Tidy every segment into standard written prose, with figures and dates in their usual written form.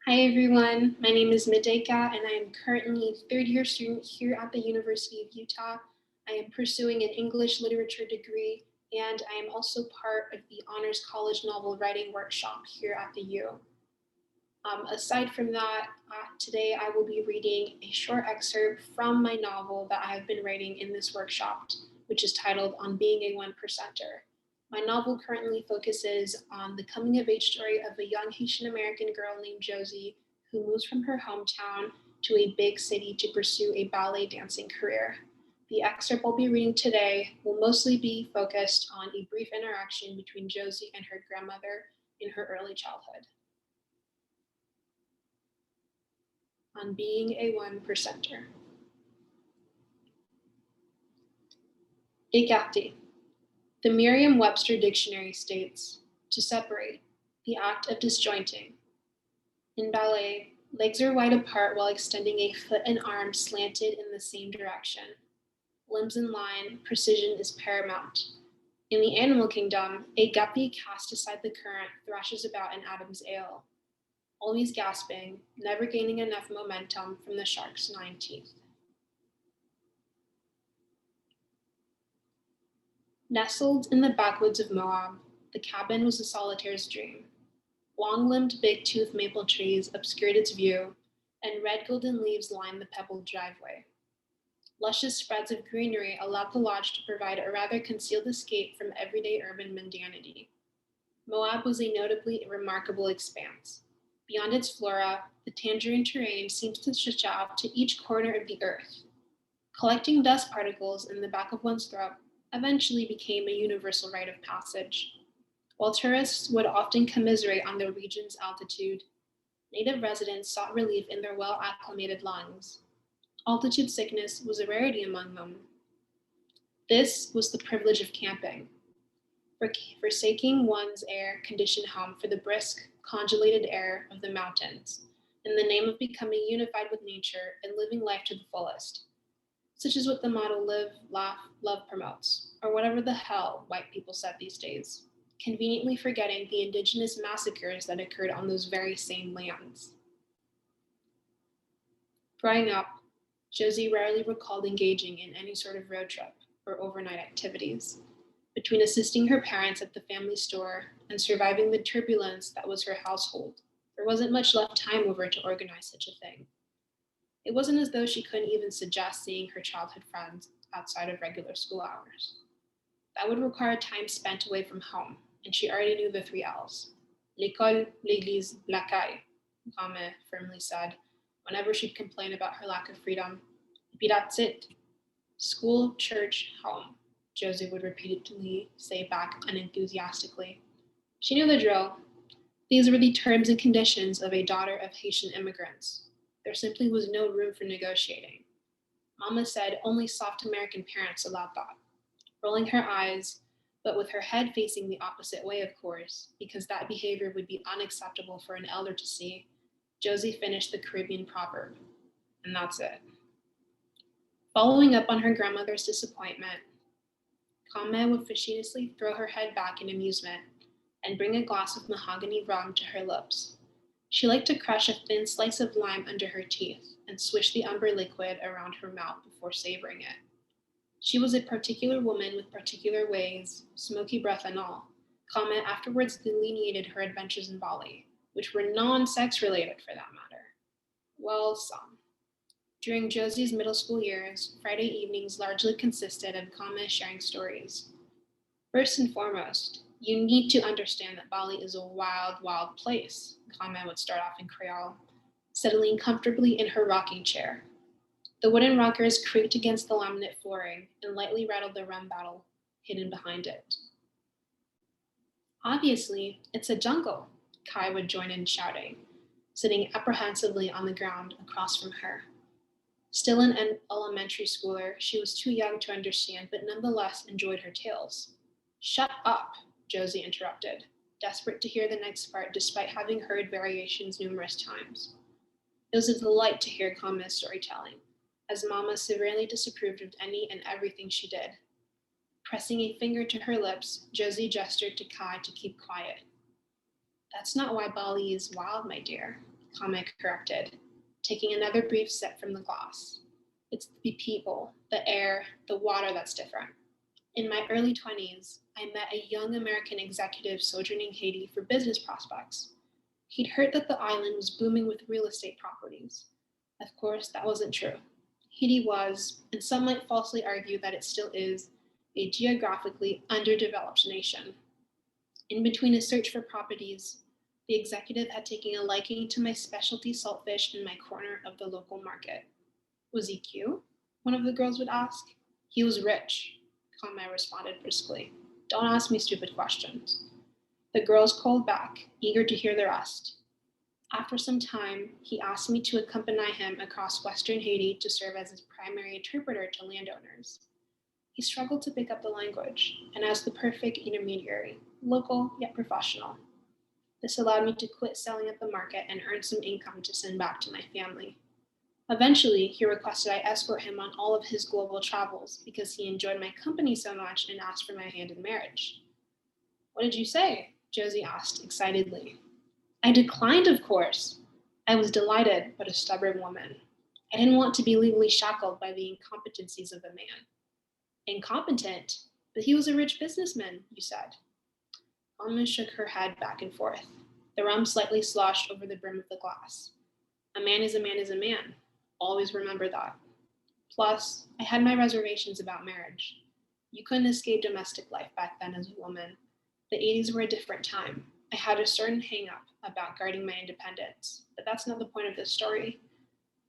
Hi everyone, my name is Medeka and I am currently a third year student here at the University of Utah. I am pursuing an English literature degree and I am also part of the Honors College Novel Writing Workshop here at the U. Aside from that, today I will be reading a short excerpt from my novel that I have been writing in this workshop, which is titled On Being a One Percenter. My novel currently focuses on the coming of age story of a young Haitian American girl named Josie who moves from her hometown to a big city to pursue a ballet dancing career. The excerpt I'll be reading today will mostly be focused on a brief interaction between Josie and her grandmother in her early childhood. On being a one percenter. Écarté. The Merriam-Webster dictionary states, to separate, the act of disjointing. In ballet, legs are wide apart while extending a foot and arm slanted in the same direction. Limbs in line, precision is paramount. In the animal kingdom, a guppy cast aside the current thrashes about an Adam's ale, always gasping, never gaining enough momentum from the shark's 9 teeth. Nestled in the backwoods of Moab, the cabin was a solitaire's dream. Long-limbed big-tooth maple trees obscured its view, and red golden leaves lined the pebbled driveway. Luscious spreads of greenery allowed the lodge to provide a rather concealed escape from everyday urban mundanity. Moab was a notably remarkable expanse. Beyond its flora, the tangerine terrain seems to stretch out to each corner of the earth. Collecting dust particles in the back of one's throat eventually became a universal rite of passage. While tourists would often commiserate on the region's altitude, native residents sought relief in their well-acclimated lungs. Altitude sickness was a rarity among them. This was the privilege of camping, forsaking one's air-conditioned home for the brisk, congealated air of the mountains, in the name of becoming unified with nature and living life to the fullest, such is what the motto Live, Laugh, Love promotes, or whatever the hell white people said these days, conveniently forgetting the indigenous massacres that occurred on those very same lands. Growing up, Josie rarely recalled engaging in any sort of road trip or overnight activities. Between assisting her parents at the family store and surviving the turbulence that was her household, there wasn't much left time over to organize such a thing. It wasn't as though she couldn't even suggest seeing her childhood friends outside of regular school hours. That would require time spent away from home, and she already knew the 3 L's. L'école, l'église, la caille, Mame firmly said, whenever she'd complain about her lack of freedom. Puis that's it. School, church, home, Josie would repeatedly say back unenthusiastically. She knew the drill. These were the terms and conditions of a daughter of Haitian immigrants. There simply was no room for negotiating. Mama said only soft American parents allowed that. Rolling her eyes, but with her head facing the opposite way, of course, because that behavior would be unacceptable for an elder to see, Josie finished the Caribbean proverb, and that's it. Following up on her grandmother's disappointment, Kame would facetiously throw her head back in amusement and bring a glass of mahogany rum to her lips. She liked to crush a thin slice of lime under her teeth and swish the umber liquid around her mouth before savoring it. She was a particular woman with particular ways, smoky breath and all. Kame afterwards delineated her adventures in Bali, which were non-sex related for that matter. Well, some. During Josie's middle school years, Friday evenings largely consisted of Kame sharing stories. First and foremost, you need to understand that Bali is a wild, wild place, Kame would start off in Creole, settling comfortably in her rocking chair. The wooden rockers creaked against the laminate flooring and lightly rattled the rum bottle hidden behind it. Obviously, it's a jungle, Kai would join in shouting, sitting apprehensively on the ground across from her. Still an elementary schooler, she was too young to understand, but nonetheless enjoyed her tales. Shut up, Josie interrupted, desperate to hear the next part despite having heard variations numerous times. It was a delight to hear Kame's storytelling, as Mama severely disapproved of any and everything she did. Pressing a finger to her lips, Josie gestured to Kai to keep quiet. That's not why Bali is wild, my dear. Kame corrected, taking another brief sip from the glass. It's the people, the air, the water that's different. In my early 20s, I met a young American executive sojourning Haiti for business prospects. He'd heard that the island was booming with real estate properties. Of course, that wasn't true. Haiti was, and some might falsely argue that it still is, a geographically underdeveloped nation. In between a search for properties, the executive had taken a liking to my specialty saltfish in my corner of the local market. Was he cute? One of the girls would ask. He was rich, Kame responded briskly. Don't ask me stupid questions. The girls called back, eager to hear the rest. After some time, he asked me to accompany him across western Haiti to serve as his primary interpreter to landowners. He struggled to pick up the language, and as the perfect intermediary, local yet professional. This allowed me to quit selling at the market and earn some income to send back to my family. Eventually, he requested I escort him on all of his global travels because he enjoyed my company so much and asked for my hand in marriage. What did you say? Josie asked excitedly. I declined, of course. I was delighted, but a stubborn woman. I didn't want to be legally shackled by the incompetencies of a man. Incompetent? But he was a rich businessman, you said. Alma shook her head back and forth. The rum slightly sloshed over the brim of the glass. A man is a man is a man. Always remember that. Plus, I had my reservations about marriage. You couldn't escape domestic life back then as a woman. The 80s were a different time. I had a certain hang-up about guarding my independence, but that's not the point of this story.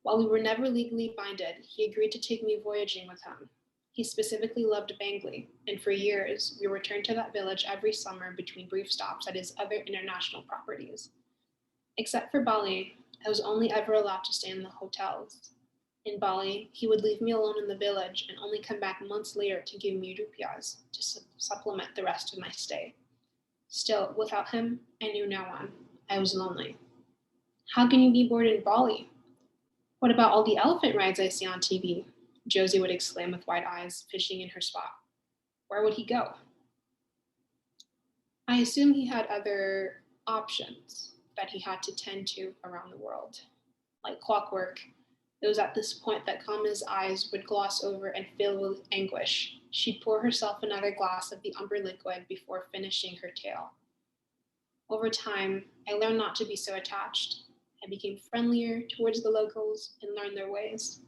While we were never legally binded, he agreed to take me voyaging with him. He specifically loved Bangli, and for years, we returned to that village every summer between brief stops at his other international properties. Except for Bali, I was only ever allowed to stay in the hotels. In Bali, he would leave me alone in the village and only come back months later to give me rupiahs to supplement the rest of my stay. Still, without him, I knew no one. I was lonely. How can you be bored in Bali? What about all the elephant rides I see on TV? Josie would exclaim with wide eyes, fishing in her spot. Where would he go? I assume he had other options that he had to tend to around the world. Like clockwork, it was at this point that Kama's eyes would gloss over and fill with anguish. She'd pour herself another glass of the umber liquid before finishing her tale. Over time, I learned not to be so attached. I became friendlier towards the locals and learned their ways.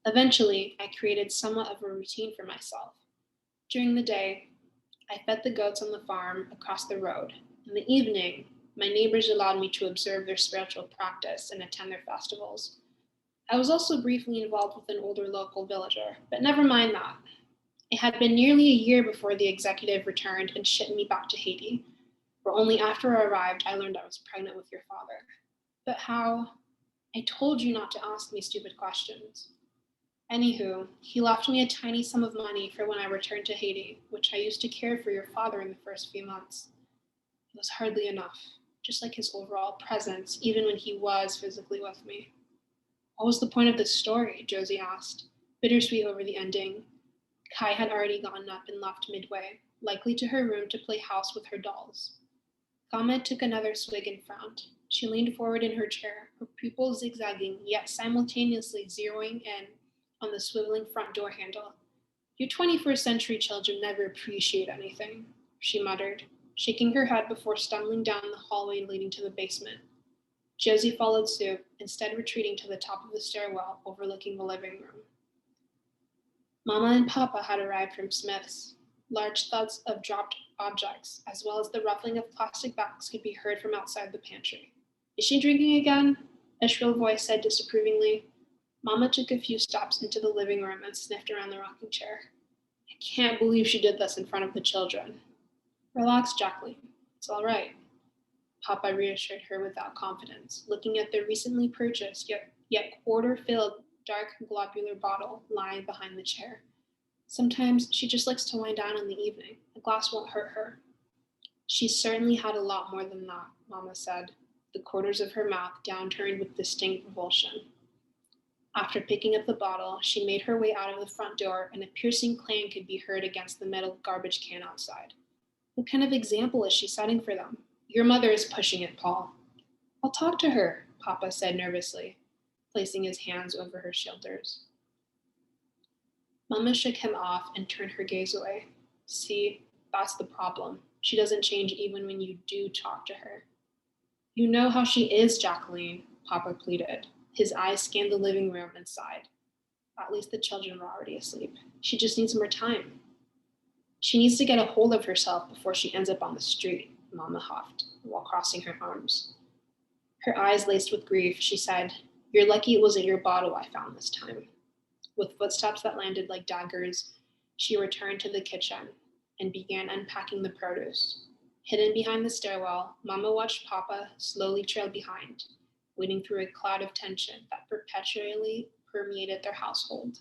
Eventually, I created somewhat of a routine for myself. During the day, I fed the goats on the farm across the road. In the evening, my neighbors allowed me to observe their spiritual practice and attend their festivals. I was also briefly involved with an older local villager, but never mind that. It had been nearly a year before the executive returned and shipped me back to Haiti, where only after I arrived I learned I was pregnant with your father. But how? I told you not to ask me stupid questions. Anywho, he left me a tiny sum of money for when I returned to Haiti, which I used to care for your father in the first few months. It was hardly enough, just like his overall presence, even when he was physically with me. What was the point of this story? Josie asked, bittersweet over the ending. Kai had already gotten up and left midway, likely to her room to play house with her dolls. Kama took another swig and frowned. She leaned forward in her chair, her pupils zigzagging, yet simultaneously zeroing in on the swiveling front door handle. You 21st century children never appreciate anything, she muttered, shaking her head before stumbling down the hallway leading to the basement. Josie followed suit, instead retreating to the top of the stairwell overlooking the living room. Mama and Papa had arrived from Smith's. Large thuds of dropped objects, as well as the ruffling of plastic bags, could be heard from outside the pantry. Is she drinking again? A shrill voice said disapprovingly. Mama took a few steps into the living room and sniffed around the rocking chair. I can't believe she did this in front of the children. Relax, Jacqueline. It's all right. Papa reassured her without confidence, looking at the recently purchased yet quarter-filled dark globular bottle lying behind the chair. Sometimes she just likes to wind down in the evening. A glass won't hurt her. She certainly had a lot more than that, Mama said, the corners of her mouth downturned with distinct revulsion. After picking up the bottle, she made her way out of the front door, and a piercing clang could be heard against the metal garbage can outside. What kind of example is she setting for them? Your mother is pushing it, Paul. I'll talk to her, Papa said nervously, placing his hands over her shoulders. Mama shook him off and turned her gaze away. See, that's the problem. She doesn't change even when you do talk to her. You know how she is, Jacqueline, Papa pleaded. His eyes scanned the living room and sighed. At least the children were already asleep. She just needs more time. She needs to get a hold of herself before she ends up on the street, Mama huffed, while crossing her arms. Her eyes laced with grief, she said, You're lucky it wasn't your bottle I found this time. With footsteps that landed like daggers, she returned to the kitchen and began unpacking the produce. Hidden behind the stairwell, Mama watched Papa slowly trail behind, wading through a cloud of tension that perpetually permeated their household.